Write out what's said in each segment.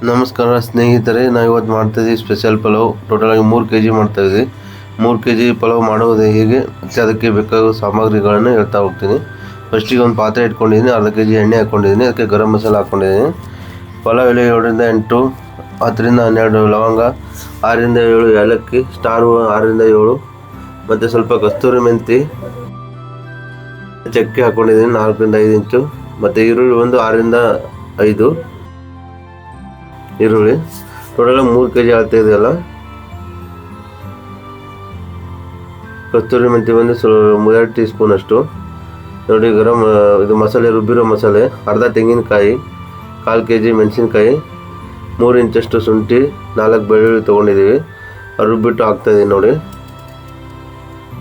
ನಮಸ್ಕಾರ ಸ್ನೇಹಿತರೆ, ನಾವು ಇವತ್ತು ಮಾಡ್ತಾಯಿದ್ದೀವಿ ಸ್ಪೆಷಲ್ ಪಲಾವ್. ಟೋಟಲಾಗಿ 3 kg ಮಾಡ್ತಾಯಿದ್ದೀವಿ. 3 kg ಪಲಾವ್ ಮಾಡೋದು ಹೇಗೆ ಮತ್ತು ಅದಕ್ಕೆ ಬೇಕಾಗುವ ಸಾಮಗ್ರಿಗಳನ್ನು ಹೇಳ್ತಾ ಹೋಗ್ತೀನಿ. ಫಸ್ಟಿಗೆ ಒಂದು ಪಾತ್ರೆ ಇಟ್ಕೊಂಡಿದ್ದೀನಿ, ಅರ್ಧ kg ಎಣ್ಣೆ ಹಾಕ್ಕೊಂಡಿದ್ದೀನಿ, ಅದಕ್ಕೆ ಗರಂ ಮಸಾಲ ಹಾಕ್ಕೊಂಡಿದ್ದೀನಿ. ಪಲಾವ್ ಎಲೆ 7 ರಿಂದ 8, 10 ರಿಂದ 12 ಲವಂಗ, 6 ರಿಂದ 7 ಏಲಕ್ಕಿ, ಸ್ಟಾರ್ 6 ರಿಂದ 7 ಮತ್ತು ಸ್ವಲ್ಪ ಕಸ್ತೂರಿ ಮೆಂತಿ, ಚಕ್ಕೆ ಹಾಕ್ಕೊಂಡಿದ್ದೀನಿ 4 ರಿಂದ 5 ಇಂಚು, ಮತ್ತು ಈರುಳ್ಳಿ ಒಂದು 6 ರಿಂದ 5 ಈರುಳ್ಳಿ. ಟೋಟಲ್ 3 kg ಆಗ್ತಾ ಇದೆಯಲ್ಲ. ಕಸ್ತೂರಿ ಮೆಂತಿ ಬಂದು 2 ಟೀ ಸ್ಪೂನ್ ಅಷ್ಟು ನೋಡಿ. ಇದು ಮಸಾಲೆ, ರುಬ್ಬಿರೋ ಮಸಾಲೆ, ಅರ್ಧ ತೆಂಗಿನಕಾಯಿ, 1/4 kg ಮೆಣಸಿನ್ಕಾಯಿ, 3 ಇಂಚಷ್ಟು ಶುಂಠಿ, 4 ಬೆಳ್ಳುಳ್ಳಿ ತೊಗೊಂಡಿದ್ದೀವಿ. ರುಬ್ಬಿಟ್ಟು ಹಾಕ್ತಾಯಿದ್ದೀನಿ ನೋಡಿ.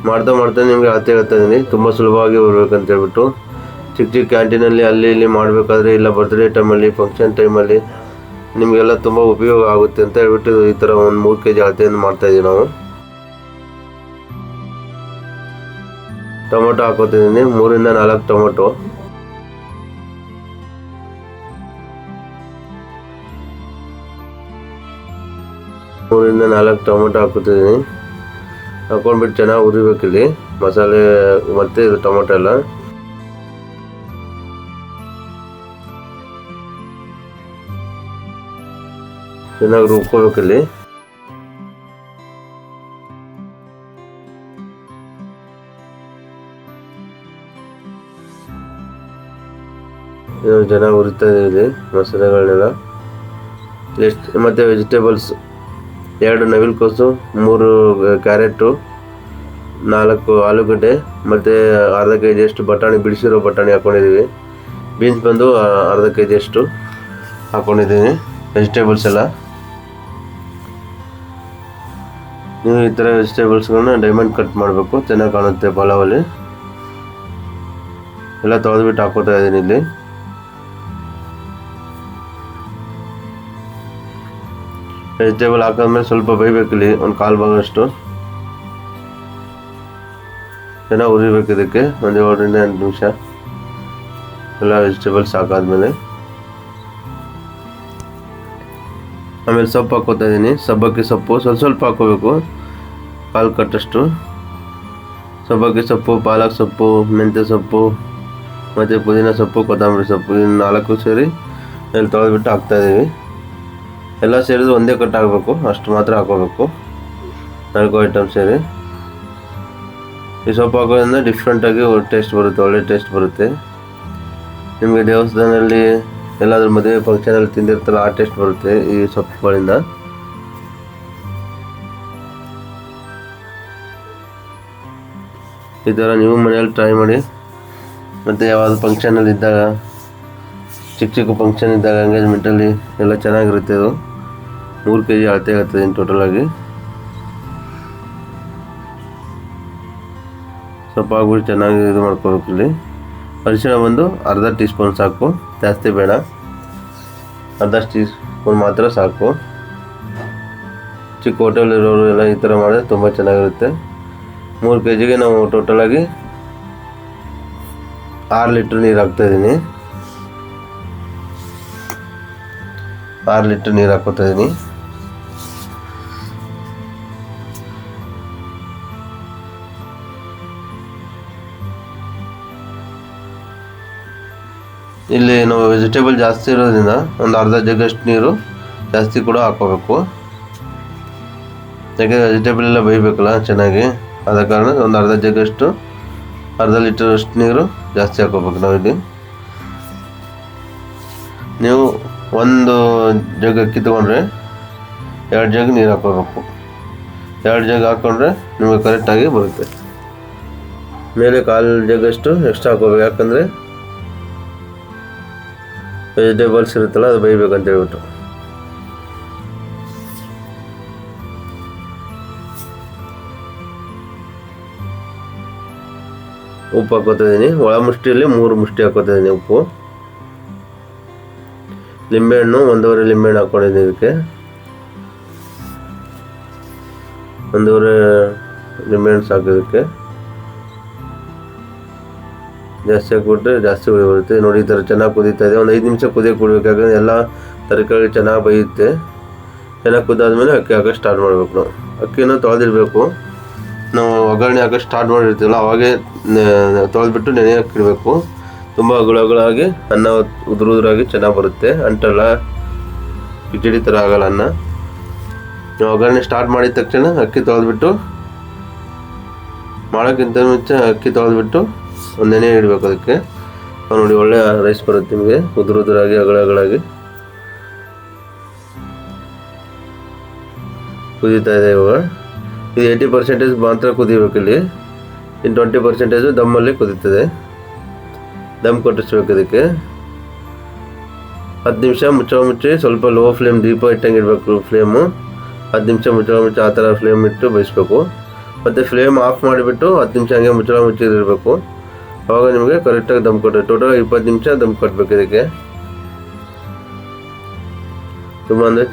ಮಾಡ್ತಾ ನಿಮಗೆ ಅಳತೆ ಹೇಳ್ತಾ ಇದ್ದೀನಿ, ತುಂಬ ಸುಲಭವಾಗಿ ಬರ್ಬೇಕಂತ ಹೇಳ್ಬಿಟ್ಟು. ಚಿಕ್ಕ ಕ್ಯಾಂಟೀನಲ್ಲಿ ಅಲ್ಲಿ ಇಲ್ಲಿ ಮಾಡಬೇಕಾದ್ರೆ, ಇಲ್ಲ ಬರ್ತ್ಡೇ ಟೈಮಲ್ಲಿ, ಫಂಕ್ಷನ್ ಟೈಮಲ್ಲಿ ನಿಮಗೆಲ್ಲ ತುಂಬ ಉಪಯೋಗ ಆಗುತ್ತೆ ಅಂತ ಹೇಳ್ಬಿಟ್ಟು ಈ ಥರ ಒಂದು 3 kg ಅಳತೆಯನ್ನು ಮಾಡ್ತಾಯಿದ್ದೀವಿ ನಾವು. ಟೊಮೊಟೊ ಹಾಕೋತಿದ್ದೀನಿ, 3 ರಿಂದ 4 ಟೊಮೊಟೊ. ಹಾಕೋತಿದ್ದೀನಿ. ಹಾಕೊಂಡ್ಬಿಟ್ಟು ಚೆನ್ನಾಗಿ ಹುರಿಬೇಕಿಲ್ಲಿ ಮಸಾಲೆ ಮತ್ತು ಇದು ಟೊಮೊಟೊ ಎಲ್ಲ. ಚೆನ್ನಾಗಿ ರುಬ್ಕೋಬೇಕಿಲ್ಲಿ. ಚೆನ್ನಾಗಿ ಹುರಿತಾ ಇದೆ ಮಸಾಲೆಗಳನ್ನೆಲ್ಲ. ಮತ್ತು ವೆಜಿಟೇಬಲ್ಸ್ 2 ನವಿಲುಕೋಸು, 3 ಕ್ಯಾರೆಟು, 4 ಆಲೂಗಡ್ಡೆ ಮತ್ತು ಅರ್ಧ kg ಅಷ್ಟು ಬಟಾಣಿ, ಬಿಡಿಸಿರೋ ಬಟಾಣಿ ಹಾಕ್ಕೊಂಡಿದ್ದೀವಿ. ಬೀನ್ಸ್ ಬಂದು ಅರ್ಧ kg ಅಷ್ಟು ಹಾಕ್ಕೊಂಡಿದ್ದೀನಿ. ವೆಜಿಟೇಬಲ್ಸ್ ಎಲ್ಲ ನೀವು ಈ ಥರ ವೆಜಿಟೇಬಲ್ಸ್ಗಳನ್ನ ಡೈಮಂಡ್ ಕಟ್ ಮಾಡಬೇಕು, ಚೆನ್ನಾಗಿ ಕಾಣುತ್ತೆ ಪಲಾವಲ್ಲಿ. ಎಲ್ಲ ತೊಳೆದ್ಬಿಟ್ಟು ಹಾಕೋತಾ ಇದ್ದೀನಿ ಇಲ್ಲಿ. ವೆಜಿಟೇಬಲ್ ಹಾಕಿದ್ಮೇಲೆ ಸ್ವಲ್ಪ ಬೇಯಬೇಕಿಲ್ಲಿ, ಒಂದು 1/4 ಭಾಗ ಅಷ್ಟು. ಚೆನ್ನಾಗಿ ಹುರಿಬೇಕು ಇದಕ್ಕೆ ಒಂದು 7 ರಿಂದ 8 ನಿಮಿಷ. ಎಲ್ಲ ವೆಜಿಟೇಬಲ್ಸ್ ಹಾಕಾದ್ಮೇಲೆ ಆಮೇಲೆ ಸೊಪ್ಪು ಹಾಕೋತಾ ಇದ್ದೀನಿ. ಸಬ್ಬಕ್ಕಿ ಸೊಪ್ಪು ಸ್ವಲ್ಪ ಹಾಕೋಬೇಕು, 1/4 ಕಟ್ಟಷ್ಟು. ಸಬ್ಬಕ್ಕಿ ಸೊಪ್ಪು, ಪಾಲಕ್ ಸೊಪ್ಪು, ಮೆಂತ್ಯ ಸೊಪ್ಪು ಮತ್ತು ಪುದೀನ ಸೊಪ್ಪು, ಕೊತ್ತಂಬರಿ ಸೊಪ್ಪು, ಇನ್ನು 4 ಸೇರಿ ಇಲ್ಲಿ ತೊಳೆದ್ಬಿಟ್ಟು ಹಾಕ್ತಾಯಿದ್ದೀವಿ. ಎಲ್ಲ ಸೇರಿದು ಒಂದೇ ಕಟ್ ಹಾಕಬೇಕು, ಅಷ್ಟು ಮಾತ್ರ ಹಾಕೋಬೇಕು, 4 ಐಟಮ್ ಸೇರಿ. ಈ ಸೊಪ್ಪು ಹಾಕೋದ್ರಿಂದ ಡಿಫ್ರೆಂಟಾಗಿ ಟೇಸ್ಟ್ ಬರುತ್ತೆ, ಒಳ್ಳೆ ಟೇಸ್ಟ್ ಬರುತ್ತೆ. ನಿಮಗೆ ದೇವಸ್ಥಾನದಲ್ಲಿ ಎಲ್ಲಾದ್ರೂ ಮದುವೆ ಫಂಕ್ಷನಲ್ಲಿ ತಿಂದಿರ್ತಾರೆ, ಆ ಟೇಸ್ಟ್ ಬರುತ್ತೆ ಈ ಸೊಪ್ಪುಗಳಿಂದ. ಈ ಥರ ನೀವು ಮನೆಯಲ್ಲಿ ಟ್ರೈ ಮಾಡಿ. ಮತ್ತು ಯಾವ್ದು ಫಂಕ್ಷನಲ್ಲಿ ಇದ್ದಾಗ, ಚಿಕ್ಕ ಫಂಕ್ಷನ್ ಇದ್ದಾಗ, ಎಂಗೇಜ್ಮೆಂಟಲ್ಲಿ ಎಲ್ಲ ಚೆನ್ನಾಗಿರುತ್ತೆ. ಇದು 3 kg ಅಳತೆ ಆಗ್ತದೆ ಟೋಟಲಾಗಿ. ಸೊಪ್ಪು ಹಾಕ್ಬಿಟ್ಟು ಚೆನ್ನಾಗಿ ಇದು ಮಾಡ್ಕೋಬೇಕು. ಇಲ್ಲಿ ಅರಿಶಿಣ ಬಂದು ಅರ್ಧ ಟೀ ಸ್ಪೂನ್ ಸಾಕು, ಜಾಸ್ತಿ ಬೇಡ, ಅರ್ಧ ಟೀ ಸ್ಪೂನ್ ಮಾತ್ರ ಸಾಕು. ಚಿಕ್ಕ ಹೋಟೆಲಿರೋರು ಎಲ್ಲ ಈ ಥರ ಮಾಡಿದ್ರೆ ತುಂಬ ಚೆನ್ನಾಗಿರುತ್ತೆ. 3 kgಗೆ ನಾವು ಟೋಟಲಾಗಿ 6 ಲೀಟ್ರ್ ನೀರು ಹಾಕ್ತಾಯಿದ್ದೀನಿ. 6 ಲೀಟ್ರ್ ನೀರು ಹಾಕೋತಾಯಿದ್ದೀನಿ. ಇಲ್ಲಿ ನಾವು ವೆಜಿಟೇಬಲ್ ಜಾಸ್ತಿ ಇರೋದ್ರಿಂದ ಒಂದು ಅರ್ಧ ಜಗ್ಗಷ್ಟು ನೀರು ಜಾಸ್ತಿ ಕೂಡ ಹಾಕೋಬೇಕು. ಯಾಕೆಂದರೆ ವೆಜಿಟೇಬಲ್ ಎಲ್ಲ ಬೇಯಬೇಕಲ್ಲ ಚೆನ್ನಾಗಿ, ಆದ ಕಾರಣ ಒಂದು ಅರ್ಧ ಜಗ್ಗಷ್ಟು, ಅರ್ಧ ಲೀಟರಷ್ಟು ನೀರು ಜಾಸ್ತಿ ಹಾಕೋಬೇಕು ನಾವಿಲ್ಲಿ. ನೀವು 1 ಜಗ್ ಅಕ್ಕಿ ತೊಗೊಂಡ್ರೆ 2 ಜಗ್ ನೀರು ಹಾಕೋಬೇಕು. 2 ಜಗ್ ಹಾಕ್ಕೊಂಡ್ರೆ ನಿಮಗೆ ಕರೆಕ್ಟಾಗಿ ಬರುತ್ತೆ. ಮೇಲೆ 1/4 ಜಗ್ಗಷ್ಟು ಎಕ್ಸ್ಟ್ರಾ ಹಾಕೋಬೇಕು, ಯಾಕಂದರೆ ವೆಜಿಟೇಬಲ್ಸ್ ಇರುತ್ತಲ್ಲ ಅದು ಬೇಯಬೇಕಂತ ಹೇಳ್ಬಿಟ್ಟು. ಉಪ್ಪು ಹಾಕೋತಿದ್ದೀನಿ. ಒಳ ಮುಷ್ಟಿಯಲ್ಲಿ 3 ಮುಷ್ಟಿ ಹಾಕೋತಿದ್ದೀನಿ ಉಪ್ಪು. ಲಿಂಬೆಹಣ್ಣು 1.5 ಲಿಂಬೆಹಣ್ಣು ಹಾಕ್ಕೊಂಡಿದ್ದೀನಿ ಇದಕ್ಕೆ. 1.5 ಲಿಂಬೆಹಣ್ಣು ಸಾಕು ಇದಕ್ಕೆ. ಜಾಸ್ತಿ ಹಾಕ್ಬಿಟ್ರೆ ಜಾಸ್ತಿ ಹುಳಿ ಬರುತ್ತೆ. ನೋಡಿ ಈ ಥರ ಚೆನ್ನಾಗಿ ಕುದೀತಾ ಇದೆ. ಒಂದು 5 ನಿಮಿಷ ಕುದಿಯೋಕೆ ಬಿಡಬೇಕು, ಯಾಕಂದರೆ ಎಲ್ಲ ತರಕಾರಿ ಚೆನ್ನಾಗಿ ಬೇಯುತ್ತೆ. ಚೆನ್ನಾಗಿ ಕುದ್ದಾದ್ಮೇಲೆ ಅಕ್ಕಿ ಹಾಕೋಕೆ ಸ್ಟಾರ್ಟ್ ಮಾಡಬೇಕು. ನಾವು ಅಕ್ಕಿನ ತೊಳೆದಿಡಬೇಕು. ನಾವು ಒಗ್ಗರಣೆ ಹಾಕೋಕೆ ಸ್ಟಾರ್ಟ್ ಮಾಡಿರ್ತೀವಲ್ಲ ಅವಾಗೇ ತೊಳೆದ್ಬಿಟ್ಟು ನೆನೆಯೋಕೆ ಇಡಬೇಕು. ತುಂಬ ಅಗಳಾಗಿ ಅನ್ನ ಉದುರಾಗಿ ಚೆನ್ನಾಗಿ ಬರುತ್ತೆ, ಅಂಟಲ್ಲ, ಕಿಚಡಿ ಥರ ಆಗಲ್ಲ ಅನ್ನ. ನಾವು ಒಗ್ಗರಣೆ ಸ್ಟಾರ್ಟ್ ಮಾಡಿದ ತಕ್ಷಣ ಅಕ್ಕಿ ತೊಳೆದ್ಬಿಟ್ಟು, ಮಾಡೋಕ್ಕಿಂತ ಮುಂಚೆ ಅಕ್ಕಿ ತೊಳೆದ್ಬಿಟ್ಟು ಒಂದು ನೆನೆ ಇಡಬೇಕು. ಅದಕ್ಕೆ ನೋಡಿ ಒಳ್ಳೆ ರೈಸ್ ಬರುತ್ತೆ ನಿಮಗೆ, ಉದುರಾಗಿ ಅಗಳಾಗಿ ಕುದೀತಾ ಇದೆ. ಇವಾಗ ಇದು 80% ಮಾತ್ರ ಕುದಿಬೇಕು. ಇಲ್ಲಿ ಇನ್ನು 20% ದಮ್ಮಲ್ಲಿ ಕುದೀತದೆ. ದಮ್ ಕೊಟ್ಟಿಸ್ಬೇಕು. ಇದಕ್ಕೆ 10 ನಿಮಿಷ ಮುಚ್ಚಿ ಸ್ವಲ್ಪ ಲೋ ಫ್ಲೇಮ್, ದೀಪ ಇಟ್ಟಂಗೆ ಇಡಬೇಕು ಫ್ಲೇಮು. 10 ನಿಮಿಷ ಮುಚ್ಚಿ ಆ ಥರ ಫ್ಲೇಮ್ ಇಟ್ಟು ಬೇಯಿಸ್ಬೇಕು. ಮತ್ತು ಫ್ಲೇಮ್ ಆಫ್ ಮಾಡಿಬಿಟ್ಟು 10 ನಿಮಿಷ ಹಂಗೆ ಮುಚ್ಚಿರಬೇಕು. ಆವಾಗ ನಿಮಗೆ ಕರೆಕ್ಟಾಗಿ ದಮ್ ಕೊಟ್ಟರೆ ಟೋಟಲ್ 20 ನಿಮಿಷ ದಮ್ ಕೊಟ್ಟಬೇಕು. ಇದಕ್ಕೆ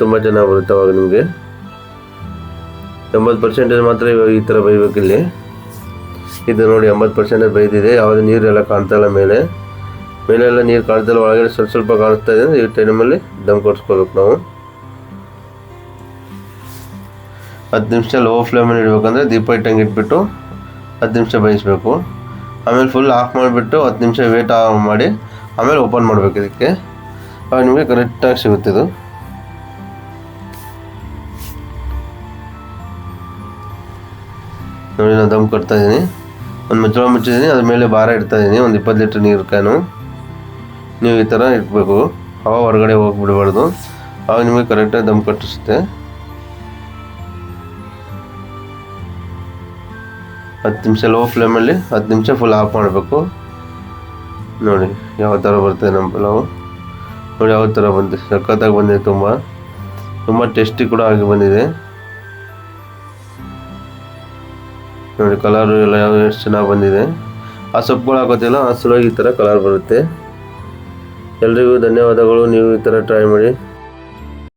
ತುಂಬ ಚೆನ್ನಾಗಿ ಬರುತ್ತೆ. ಅವಾಗ ನಿಮಗೆ 80% ಮಾತ್ರ ಇವಾಗ ಈ ಥರ ಬೇಯಬೇಕು. ಇಲ್ಲಿ ಇದು ನೋಡಿ 80% ಬೇಯ್ದಿದೆ. ಯಾವುದೇ ನೀರೆಲ್ಲ ಕಾಣ್ತಾಯಿಲ್ಲ, ಮೇಲೆಲ್ಲ ನೀರು ಕಾಣ್ತಾಯಿಲ್ಲ, ಒಳಗಡೆ ಸ್ವಲ್ಪ ಕಾಣಿಸ್ತಾ ಇದೆ. ಈ ಟೈಮಲ್ಲಿ ದಮ್ ಕೊಡಿಸ್ಕೋಬೇಕು. ನಾವು 10 ನಿಮಿಷ ಲೋ ಫ್ಲೇಮಲ್ಲಿ ಇಡಬೇಕಂದ್ರೆ ದೀಪ ಇಟ್ಟಂಗೆ ಇಟ್ಬಿಟ್ಟು 10 ನಿಮಿಷ ಬೇಯಿಸ್ಬೇಕು. ಆಮೇಲೆ ಫುಲ್ ಆಫ್ ಮಾಡಿಬಿಟ್ಟು 10 ನಿಮಿಷ ವೇಟ್ ಮಾಡಿ ಆಮೇಲೆ ಓಪನ್ ಮಾಡಬೇಕು. ಇದಕ್ಕೆ ಆವಾಗ ನಿಮಗೆ ಕರೆಕ್ಟಾಗಿ ಸಿಗುತ್ತೆ. ಇದು ನೋಡಿ, ನಾನು ದಮ್ ಕೊಡ್ತಾಯಿದ್ದೀನಿ. ಒಂದು ಮುಚ್ಚಿದ್ದೀನಿ, ಅದ್ರ ಮೇಲೆ ಭಾರ ಇಡ್ತಾಯಿದ್ದೀನಿ. ಒಂದು 20 ಲೀಟ್ರ್ ನೀರು ಕ್ಯಾನು. ನೀವು ಈ ಥರ ಇಟ್ಬೇಕು. ಅವಾಗ ಹೊರಗಡೆ ಹೋಗಿಬಿಡಬಾರ್ದು. ಆವಾಗ ನಿಮಗೆ ಕರೆಕ್ಟಾಗಿ ದಮ್ ಕಟ್ಟಿಸುತ್ತೆ. 10 ನಿಮಿಷ ಲೋ ಫ್ಲೇಮಲ್ಲಿ 10 ನಿಮಿಷ ಫುಲ್ ಆಫ್ ಮಾಡಬೇಕು. ನೋಡಿ ಯಾವ ಥರ ಬರ್ತದೆ ನಮ್ಮ ಪಲಾವು. ನೋಡಿ ಯಾವ ಥರ ಬಂದಿದೆ, ಸಖತ್ತಾಗಿ ಬಂದಿದೆ. ತುಂಬ ಟೇಸ್ಟಿ ಕೂಡ ಆಗಿ ಬಂದಿದೆ. ನೋಡಿ ಕಲರು ಎಲ್ಲ ಎಷ್ಟು ಚೆನ್ನಾಗಿ ಬಂದಿದೆ. ಆ ಸೊಪ್ಪುಗಳು ಹಾಕೋತಿಲ್ಲ, ಆ ಸಲುವಾಗಿ ಈ ಥರ ಕಲರ್ ಬರುತ್ತೆ. ಎಲ್ರಿಗೂ ಧನ್ಯವಾದಗಳು. ನೀವು ಈ ಥರ ಟ್ರೈ ಮಾಡಿ.